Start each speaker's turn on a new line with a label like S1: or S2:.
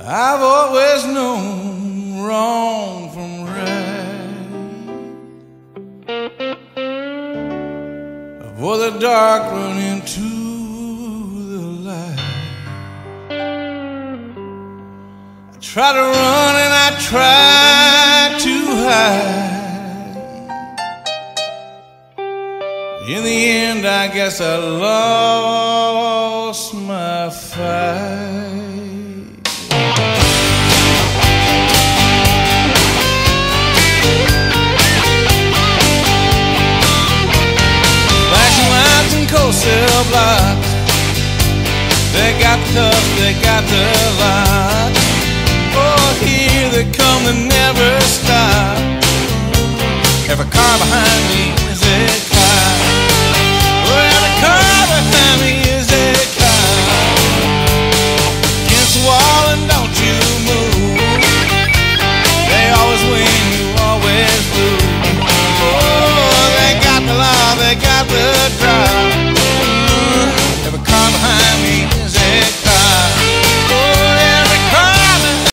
S1: I've always known wrong from right. For the dark run into the light. I try to run and I try to hide. In the end, I guess I lost my fight. Cell blocks, they got tough, they got the lot. Oh, here they come, they never stop. Every car behind me is a